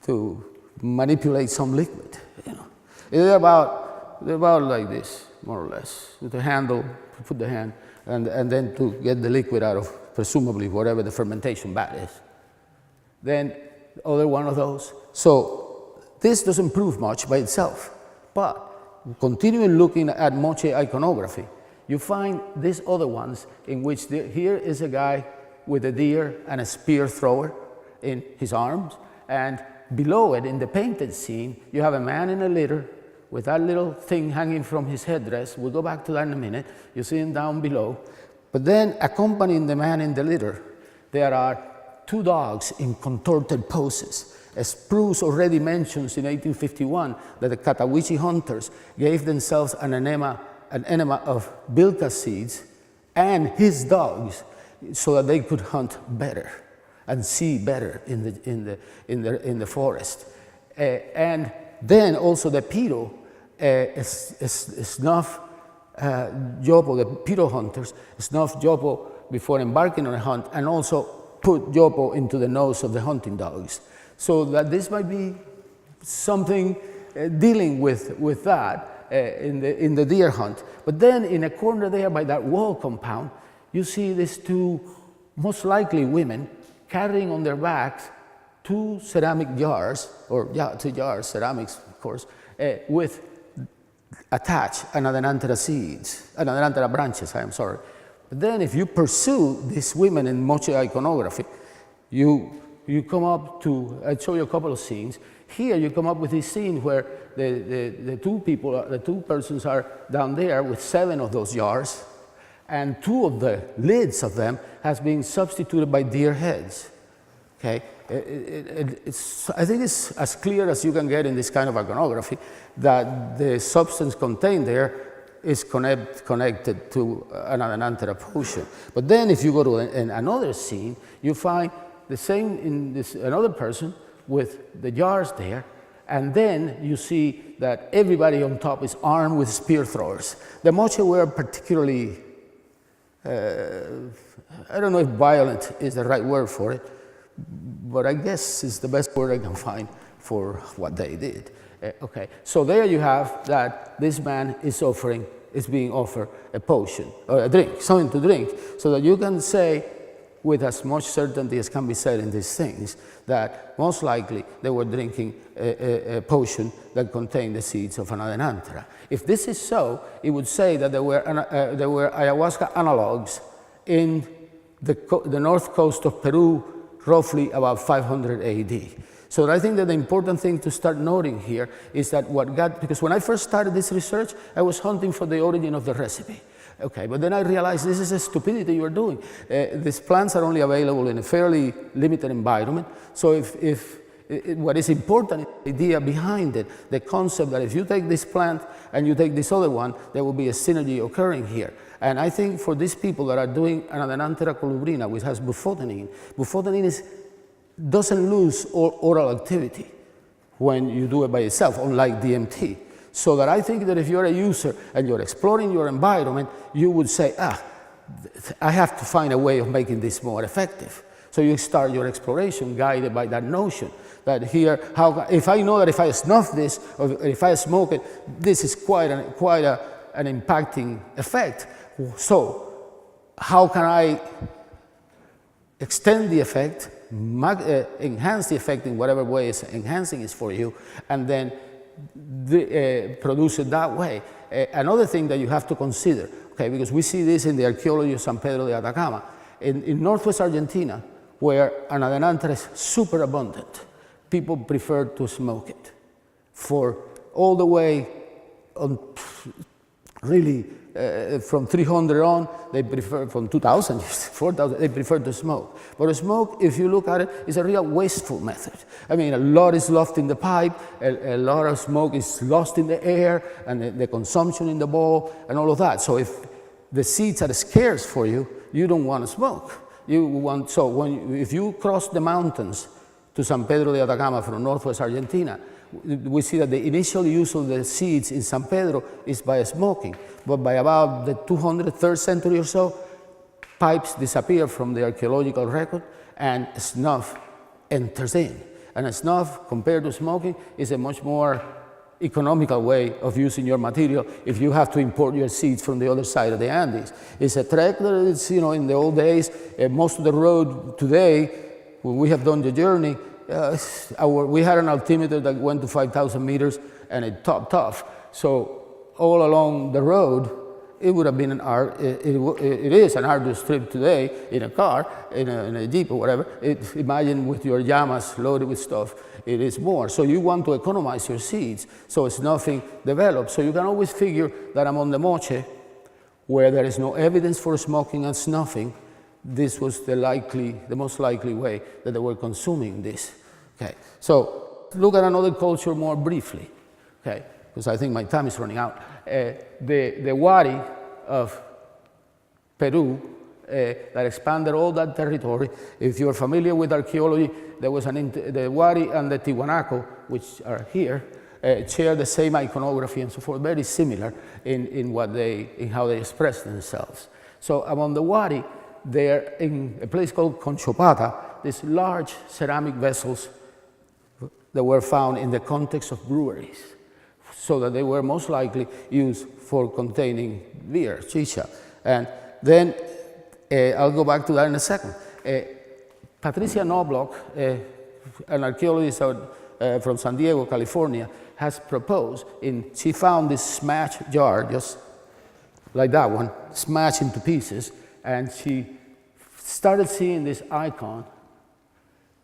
to manipulate some liquid. You know, they're about like this, more or less, with the handle, to put the hand, and then to get the liquid out of presumably whatever the fermentation vat is. Then other one of those. So this doesn't prove much by itself, but continuing looking at Moche iconography, you find these other ones in which here is a guy with a deer and a spear thrower in his arms, and below it in the painted scene, you have a man in a litter with that little thing hanging from his headdress. We'll go back to that in a minute. You see him down below. But then accompanying the man in the litter, there are two dogs in contorted poses. As Spruce already mentions in 1851, that the Catawichi hunters gave themselves an enema of bilka seeds and his dogs so that they could hunt better and see better in the forest. And then also the Piro snuff yopo, the Piro hunters snuff yopo before embarking on a hunt, and also put yopo into the nose of the hunting dogs. So that this might be something dealing with that. in the deer hunt. But then in a corner there by that wall compound, you see these two, most likely women, carrying on their backs 2 ceramic jars, or yeah, 2 jars, ceramics of course, with attached anadenanthera seeds, anadenanthera branches, I'm sorry. But then if you pursue these women in moche iconography, you come up to, I'll show you a couple of scenes. Here you come up with this scene where the two persons are down there with 7 of those jars, and 2 of the lids of them has been substituted by deer heads. Okay, I think it's as clear as you can get in this kind of iconography that the substance contained there is connected to an anadenanthera potion. But then if you go to another scene, you find the same in this another person with the jars there, and then you see that everybody on top is armed with spear throwers. The moche were particularly, I don't know if violent is the right word for it, but I guess it's the best word I can find for what they did. Okay, so there you have that this man is being offered a potion, or a drink, something to drink, so that you can say with as much certainty as can be said in these things that most likely they were drinking a potion that contained the seeds of anadenanthera. If this is so, it would say that there were ayahuasca analogs in the north coast of Peru, roughly about 500 AD. So I think that the important thing to start noting here is that because when I first started this research, I was hunting for the origin of the recipe. Okay, but then I realized this is a stupidity you are doing. These plants are only available in a fairly limited environment. So what is important is the idea behind it, the concept that if you take this plant and you take this other one, there will be a synergy occurring here. And I think for these people that are doing anadenanthera colubrina, which has bufotenin, bufotenin doesn't lose oral activity when you do it by itself, unlike DMT. So that I think that if you're a user and you're exploring your environment, you would say, I have to find a way of making this more effective. So you start your exploration guided by that notion that here, if I know that if I snuff this or if I smoke it, this is quite an impacting effect. So how can I extend the effect, enhance the effect in whatever way is enhancing is for you, and then produce it that way. Another thing that you have to consider, okay, because we see this in the archaeology of San Pedro de Atacama, in northwest Argentina, where anadenanthera is super abundant, people prefer to smoke it. For all the way on, really, from 300 on, they prefer, from 2000, 4000, they prefer to smoke. But smoke, if you look at it, is a real wasteful method. I mean, a lot is lost in the pipe, a lot of smoke is lost in the air, and the consumption in the bowl, and all of that. So if the seeds are scarce for you, you don't want to smoke. If you cross the mountains to San Pedro de Atacama from northwest Argentina, we see that the initial use of the seeds in San Pedro is by smoking. But by about the 203rd century or so, pipes disappear from the archaeological record and snuff enters in. And snuff, compared to smoking, is a much more economical way of using your material if you have to import your seeds from the other side of the Andes. It's a trek that is, in the old days, most of the road today, when we have done the journey, we had an altimeter that went to 5,000 meters and it topped off. So all along the road, it would have been it is an arduous trip today in a car, in a Jeep or whatever. Imagine with your llamas loaded with stuff, it is more. So you want to economize your seeds, so it's nothing developed. So you can always figure that among the moche, where there is no evidence for smoking and snuffing, this was the most likely way that they were consuming this. Okay, so look at another culture more briefly, okay, because I think my time is running out. The Wari of Peru that expanded all that territory. If you're familiar with archaeology, there was the Wari and the Tiwanaku, which are here, share the same iconography and so forth, very similar in how they express themselves. So among the Wari, they're in a place called Conchopata, these large ceramic vessels that were found in the context of breweries. so that they were most likely used for containing beer, chicha. And then I'll go back to that in a second. Patricia Knobloch, an archaeologist from San Diego, California, has proposed, she found this smashed jar, just like that one, smashed into pieces, and she started seeing this icon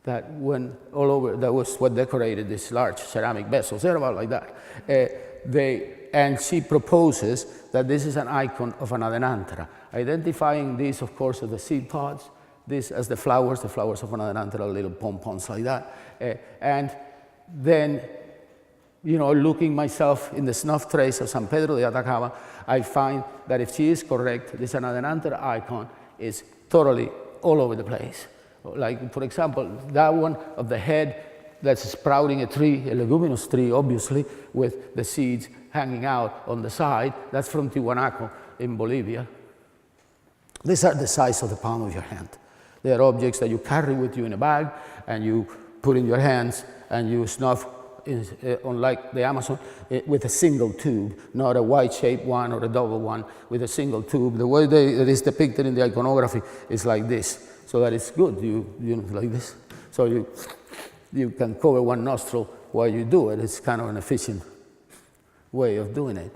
that went all over, that was what decorated these large ceramic vessels. They're about like that. And she proposes that this is an icon of an adenanthera, identifying these, of course, as the seed pods, this as the flowers of an adenanthera, little pom-poms like that. And then, you know, looking myself in the snuff trace of San Pedro de Atacama, I find that if she is correct, this adenanthera icon is totally all over the place. Like, for example, that one of the head that's sprouting a tree, a leguminous tree, obviously, with the seeds hanging out on the side. That's from Tiwanaku in Bolivia. These are the size of the palm of your hand. They are objects that you carry with you in a bag, and you put in your hands, and you snuff, unlike the Amazon, with a single tube, not a Y-shaped one or a double one, with a single tube. The way it is depicted in the iconography is like this, so that it's good, you know, like this. So you can cover one nostril while you do it. It's kind of an efficient way of doing it.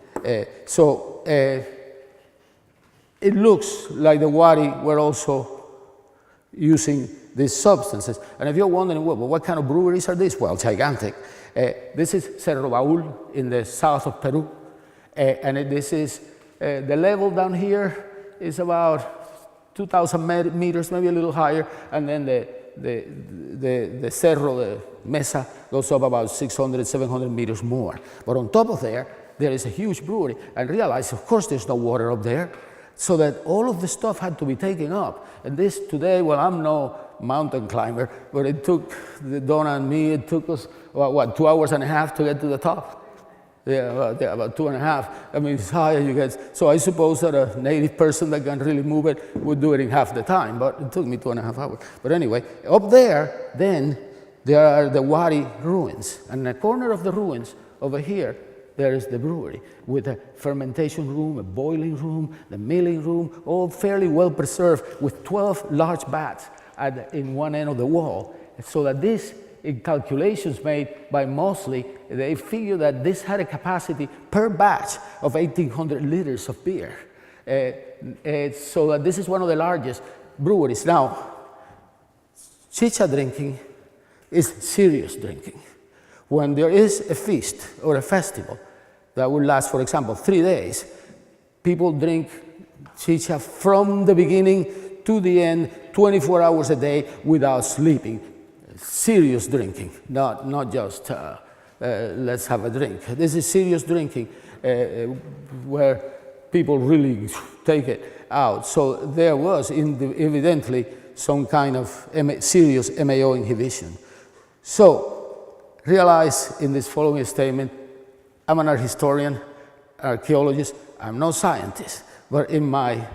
It looks like the Wari were also using these substances. And if you're wondering, well, what kind of breweries are these? Well, gigantic. This is Cerro Baúl in the south of Peru. This is, the level down here is about 2,000 meters, maybe a little higher. And then the Cerro, the Mesa, goes up about 600, 700 meters more. But on top of there is a huge brewery. And realize, of course, there's no water up there. So that all of the stuff had to be taken up. And this today, well, I'm no mountain climber, but it took Donna and me, it took us, what, 2 hours and a half to get to the top? Yeah, about 2.5. I mean, it's high, you guys. So I suppose that a native person that can really move it would do it in half the time, but it took me 2.5 hours. But anyway, up there, then, there are the Wari ruins. And in the corner of the ruins, over here, there is the brewery with a fermentation room, a boiling room, the milling room, all fairly well preserved with 12 large vats in one end of the wall. So that this, in calculations made by Mosley, they figure that this had a capacity per batch of 1,800 liters of beer. So that this is one of the largest breweries. Now, chicha drinking is serious drinking. When there is a feast or a festival that will last, for example, 3 days, people drink chicha from the beginning to the end, 24 hours a day without sleeping. Serious drinking, not just let's have a drink. This is serious drinking where people really take it out. So there was evidently some kind of serious MAO inhibition. So realize in this following statement, I'm an art historian, archaeologist, I'm no scientist, but in my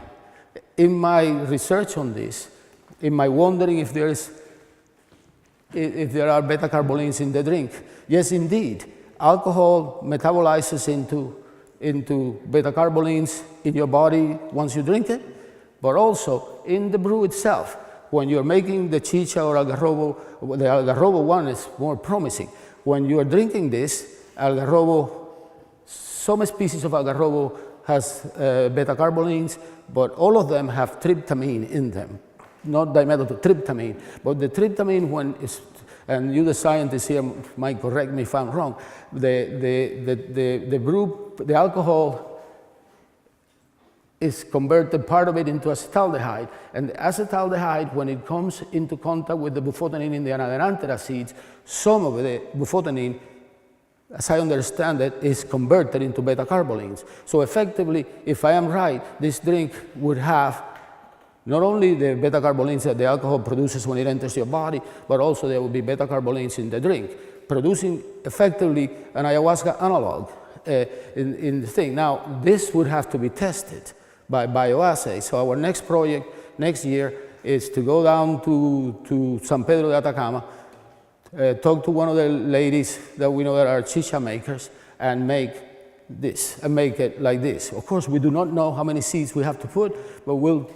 research on this, in my wondering if there are beta-carbolines in the drink, yes, indeed, alcohol metabolizes into beta-carbolines in your body once you drink it, but also in the brew itself. When you're making the chicha or algarrobo, the algarrobo one is more promising. When you are drinking this, algarrobo, some species of algarrobo has beta-carbolines, but all of them have tryptamine in them, not dimethyltryptamine. But the tryptamine, when it's, and you the scientists here might correct me if I'm wrong, the alcohol is converted, part of it, into acetaldehyde. And the acetaldehyde, when it comes into contact with the bufotenin in the anadenanthera seeds, some of the bufotenin, as I understand it, is converted into beta-carbolines. So effectively, if I am right, this drink would have not only the beta-carbolines that the alcohol produces when it enters your body, but also there will be beta-carbolines in the drink, producing effectively an ayahuasca analog in the thing. Now, this would have to be tested by bioassay. So our next project next year is to go down to San Pedro de Atacama, talk to one of the ladies that we know that are chicha makers, and make this, and make it like this. Of course, we do not know how many seeds we have to put, but we'll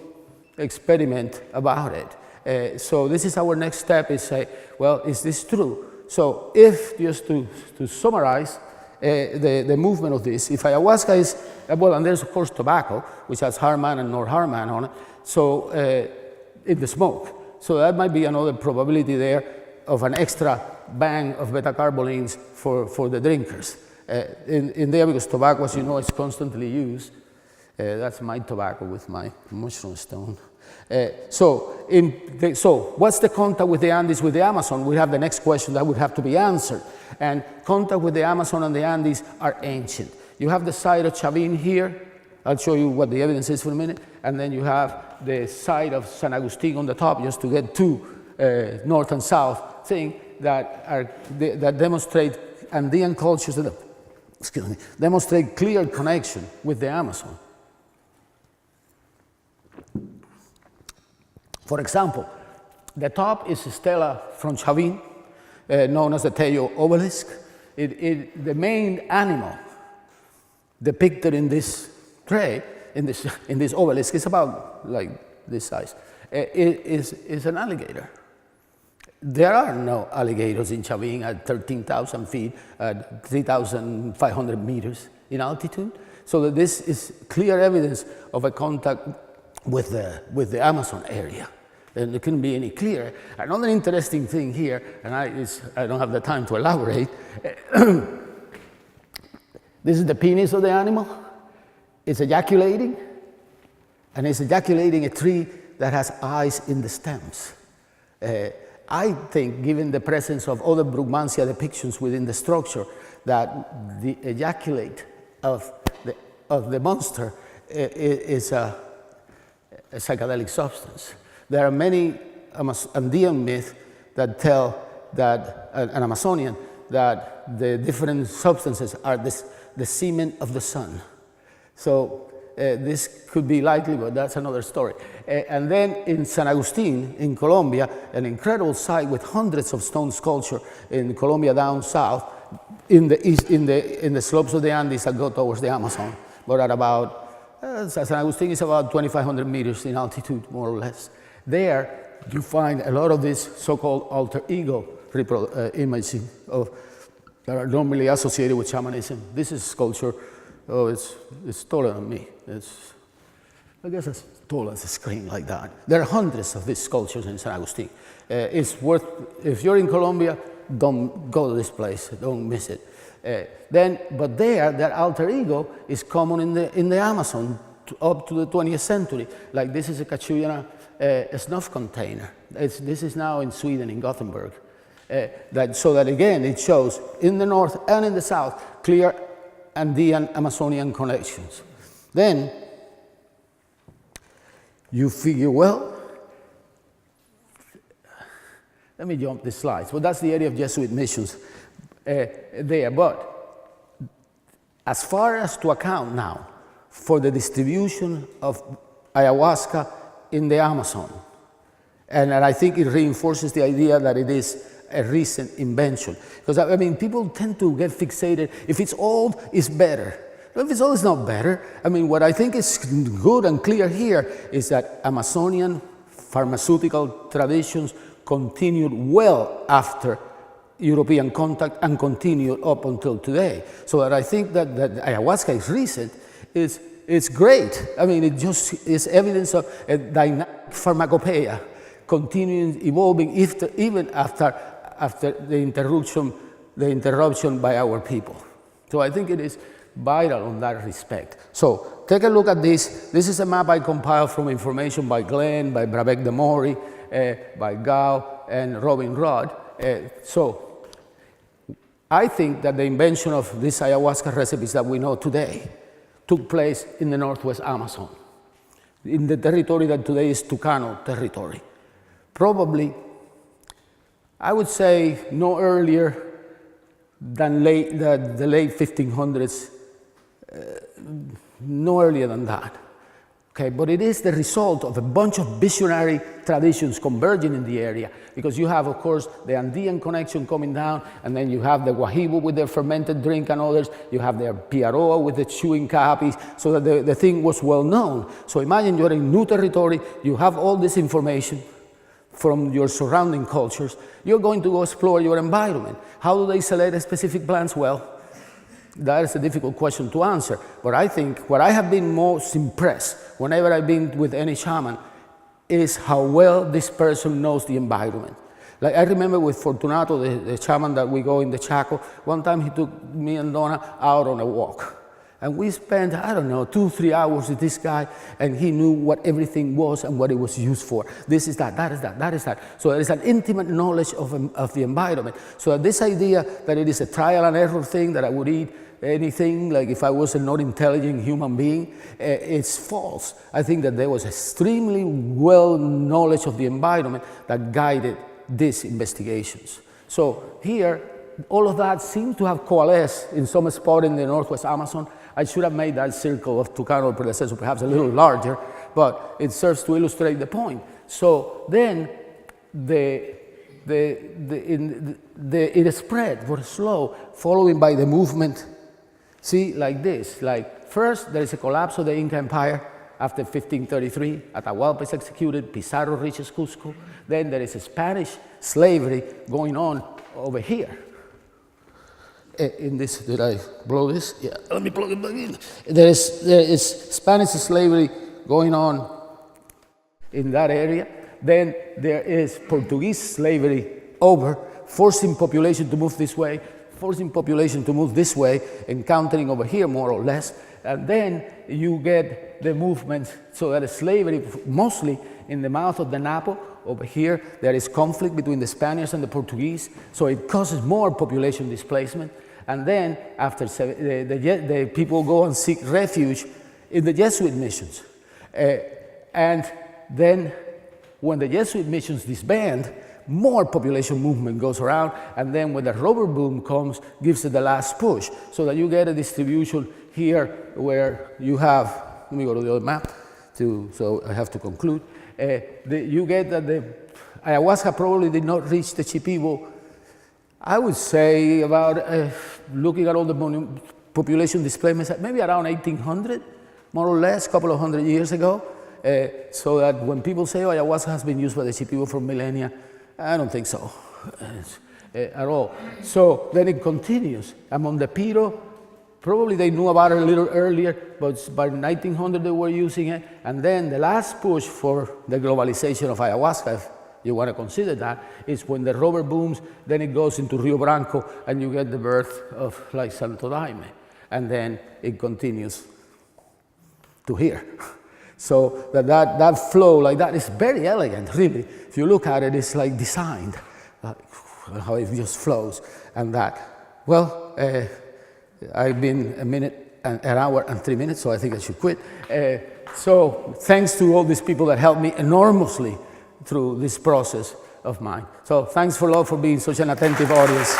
experiment about it. So this is our next step, is say, well, is this true? So if, just to summarize the movement of this, if ayahuasca is, well, and there's of course tobacco, which has Harman and Nor-Harman on it, so in the smoke. So that might be another probability there of an extra bang of beta-carbolines for the drinkers. In there, because tobacco, as you know, is constantly used. That's my tobacco with my mushroom stone. So what's the contact with the Andes, with the Amazon? We have the next question that would have to be answered. And contact with the Amazon and the Andes are ancient. You have the site of Chavin here. I'll show you what the evidence is for a minute. And then you have the site of San Agustin on the top, just to get two north and south thing that demonstrate Andean cultures that, excuse me, demonstrate clear connection with the Amazon. For example, the top is a stela from Chavin, known as the Tello obelisk. The main animal depicted in this tray, in this obelisk, is about like this size, is an alligator. There are no alligators in Chavin at 13,000 feet, at 3,500 meters in altitude. So that this is clear evidence of a contact with the Amazon area. And it couldn't be any clearer. Another interesting thing here, and I don't have the time to elaborate, this is the penis of the animal. It's ejaculating, and it's ejaculating a tree that has eyes in the stems. I think, given the presence of other Brugmansia depictions within the structure, that the ejaculate of the monster is a psychedelic substance. There are many Andean myths that tell that, an Amazonian, that the different substances are the semen of the sun. So this could be likely, but that's another story. And then in San Agustin, in Colombia, an incredible site with hundreds of stone sculpture in Colombia down south, in the east, in the slopes of the Andes that go towards the Amazon. But at about, San Agustin is about 2,500 meters in altitude, more or less. There, you find a lot of this so-called alter ego imaging that are normally associated with shamanism. This is sculpture. Oh, it's taller than me. I guess it's tall as a screen like that. There are hundreds of these sculptures in San Agustin. It's worth, if you're in Colombia, don't go to this place. Don't miss it. But that alter ego is common in the Amazon up to the 20th century. Like this is a Cachuyana snuff container. This is now in Sweden, in Gothenburg. So that again, it shows in the north and in the south clear Andean Amazonian connections. Then you figure, well, let me jump the slides. Well, that's the area of Jesuit missions there. But as far as to account now for the distribution of ayahuasca in the Amazon, and I think it reinforces the idea that it is a recent invention. Because, I mean, people tend to get fixated. If it's old, it's better. If it's old, it's not better. I mean, what I think is good and clear here is that Amazonian pharmaceutical traditions continued well after European contact and continued up until today. So that I think that ayahuasca is recent, it's great. I mean, it just is evidence of a dynamic pharmacopoeia continuing evolving even after the interruption by our people. So I think it is vital in that respect. So take a look at this. This is a map I compiled from information by Glenn, by Brabec de Mori, by Gao, and Robin Rudd. So I think that the invention of these ayahuasca recipes that we know today took place in the Northwest Amazon, in the territory that today is Tucano territory. Probably, I would say no earlier than the late 1500s, no earlier than that. Okay, but it is the result of a bunch of visionary traditions converging in the area, because you have, of course, the Andean connection coming down, and then you have the Guahibo with their fermented drink and others, you have the Piaroa with the chewing capis, so that the thing was well known. So imagine you're in new territory, you have all this information from your surrounding cultures, you're going to go explore your environment. How do they select specific plants? Well, that is a difficult question to answer, but I think what I have been most impressed whenever I've been with any shaman is how well this person knows the environment. Like I remember with Fortunato, the shaman that we go in the Chaco, one time he took me and Donna out on a walk. And we spent, I don't know, 2-3 hours with this guy, and he knew what everything was and what it was used for. This is that, that is that, that is that. So there is an intimate knowledge of the environment. So this idea that it is a trial and error thing, that I would eat anything, like if I was a not intelligent human being, it's false. I think that there was extremely well knowledge of the environment that guided these investigations. So here, all of that seems to have coalesced in some spot in the Northwest Amazon. I should have made that circle of Tucano predecessor perhaps a little larger, but it serves to illustrate the point. So then it spread, was slow, following by the movement. See, like this, like first there is a collapse of the Inca Empire after 1533, Atahualpa is executed, Pizarro reaches Cusco, then there is a Spanish slavery going on over here. In this, did I blow this? Yeah, let me plug it back in. There is Spanish slavery going on in that area. Then there is Portuguese slavery over, forcing population to move this way, forcing population to move this way, encountering over here more or less. And then you get the movement, so that is slavery mostly in the mouth of the Napo. Over here, there is conflict between the Spaniards and the Portuguese, so it causes more population displacement. And then after the people go and seek refuge in the Jesuit missions. And then when the Jesuit missions disband, more population movement goes around, and then when the rubber boom comes, gives it the last push, so that you get a distribution here where you have, let me go to the other map, so I have to conclude. You get that the ayahuasca probably did not reach the Shipibo, I would say about, looking at all the population displacements, maybe around 1800, more or less, a couple of hundred years ago. So that when people say, oh, ayahuasca has been used by the Shipibo for millennia, I don't think so at all. So then it continues. Among the Piro, probably they knew about it a little earlier, but by 1900 they were using it. And then the last push for the globalization of ayahuasca, if you want to consider that, is when the rubber booms, then it goes into Rio Branco, and you get the birth of like Santo Daime. And then it continues to here. So that flow like that is very elegant, really. If you look at it, it's like designed, how it just flows and that. Well, I've been an hour and 3 minutes, so I think I should quit. So thanks to all these people that helped me enormously through this process of mine. So thanks for being such an attentive audience.